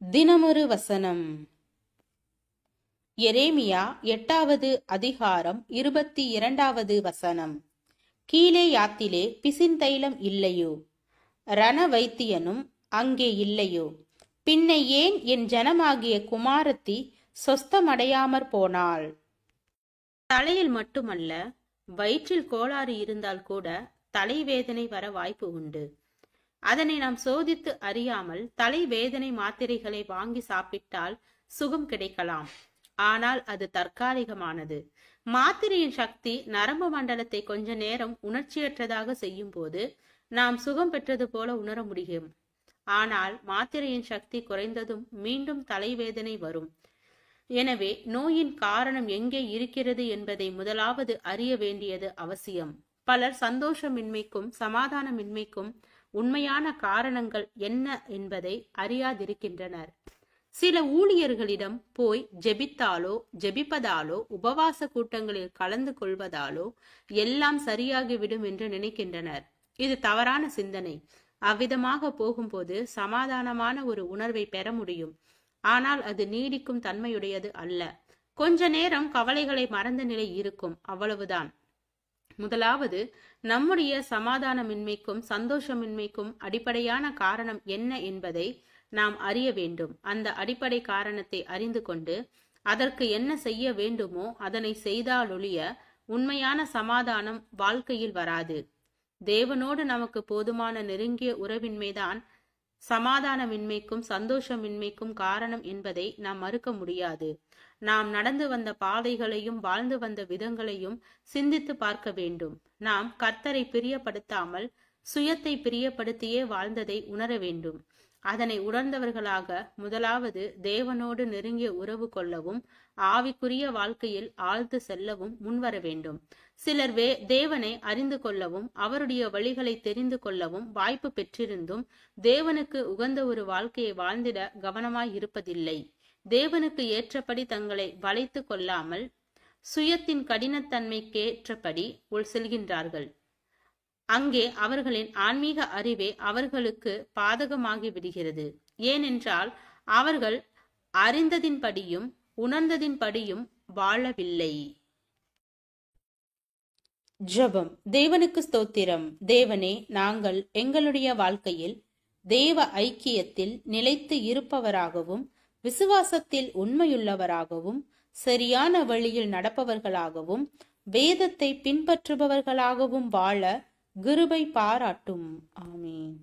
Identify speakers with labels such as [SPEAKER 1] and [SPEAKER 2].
[SPEAKER 1] தினமொரு வசனம். எரேமியா 8வது அதிகாரம் 22வது வசனம். கீலேயாத்திலே பிசின்தைலம் இல்லையோ, ரண வைத்தியனும் அங்கே இல்லையோ, பின்னை ஏன் என் ஜனமாகிய குமாரத்தி சொஸ்தமடையாமற் போனாள்? தலையில் மட்டுமல்ல, வயிற்றில் கோளாறு இருந்தால் கூட தலைவேதனை வர வாய்ப்பு உண்டு. அதனை நாம் சோதித்து அறியாமல் தலைவேதனை மாத்திரைகளை வாங்கி சாப்பிட்டால் சுகம் கிடைக்கலாம். ஆனால் அது தற்காலிகமானது. மாத்திரையின் சக்தி நரம்பு மண்டலத்தை கொஞ்ச நேரம் உணர்ச்சியற்றதாக செய்யும் போது நாம் சுகம் பெற்றது போல உணர முடியும். ஆனால் மாத்திரையின் சக்தி குறைந்ததும் மீண்டும் தலைவேதனை வரும். எனவே நோயின் காரணம் எங்கே இருக்கிறது என்பதை முதலாவது அறிய வேண்டியது அவசியம். பலர் சந்தோஷமின்மைக்கும் சமாதானமின்மைக்கும் உண்மையான காரணங்கள் என்ன என்பதை அறியாதிருக்கின்றனர். சில ஊழியர்களிடம் போய் ஜெபித்தாலோ ஜெபிப்பதாலோ உபவாச கூட்டங்களில் கலந்து கொள்வதாலோ எல்லாம் சரியாகிவிடும் என்று நினைக்கின்றனர். இது தவறான சிந்தனை. அவ்விதமாக போகும்போது சமாதானமான ஒரு உணர்வை பெற முடியும். ஆனால் அது நீடிக்கும் தன்மையுடையது அல்ல. கொஞ்ச நேரம் கவலைகளை மறந்த நிலை இருக்கும், அவ்வளவுதான். முதலாவது, நம்முடைய சமாதானமின்மைக்கும் சந்தோஷமின்மைக்கும் அடிப்படையான காரணம் என்ன என்பதை நாம் அறிய வேண்டும். அந்த அடிப்படை காரணத்தை அறிந்து கொண்டு அதற்கு என்ன செய்ய வேண்டுமோ அதனை செய்தாலொழிய உண்மையான சமாதானம் வாழ்க்கையில் வராது. தேவனோடு நமக்கு போதுமான நெருங்கிய உறவின்மைதான் சமாதானமின்மைக்கும் சந்தோஷமின்மைக்கும் காரணம் என்பதை நாம் மறுக்க முடியாது. நாம் நடந்து வந்த பாதைகளையும் வாழ்ந்து வந்த விதங்களையும் சிந்தித்து பார்க்க வேண்டும். நாம் கர்த்தரை பிரியப்படுத்தாமல் சுயத்தை பிரியப்படுத்தியே வாழ்ந்ததை உணர வேண்டும். அதனை உணர்ந்தவர்களாக முதலாவது தேவனோடு நெருங்கிய உறவு கொள்ளவும் ஆவிக்குரிய வாழ்க்கையில் ஆழ்ந்து செல்லவும் முன்வர வேண்டும். சிலர் தேவனை அறிந்து கொள்ளவும் அவருடைய வழிகளை தெரிந்து கொள்ளவும் வாய்ப்பு பெற்றிருந்தும் தேவனுக்கு உகந்த ஒரு வாழ்க்கையை வாழ்ந்திட கவனமாய் இருப்பதில்லை. தேவனுக்கு ஏற்றபடி தங்களை வளைத்து கொள்ளாமல் சுயத்தின் கடினத்தன்மைக்கேற்றபடி செல்கின்றார்கள். அங்கே அவர்களின் ஆன்மீக அறிவே அவர்களுக்கு பாதகமாகி விடுகிறது. ஏனென்றால் அவர்கள் அறிந்ததின்படியும் உணர்ந்ததின்படியும் வாழவில்லை. ஜெபம். தேவனுக்கு ஸ்தோத்திரம். தேவனே, நாங்கள் எங்களுடைய வாழ்க்கையில் தேவ ஐக்கியத்தில் நிலைத்து இருப்பவராகவும் விசுவாசத்தில் உண்மையுள்ளவராகவும் சரியான வழியில் நடப்பவர்களாகவும் வேதத்தை பின்பற்றுபவர்களாகவும் வாழ கிருபை பாராட்டும். ஆமென்.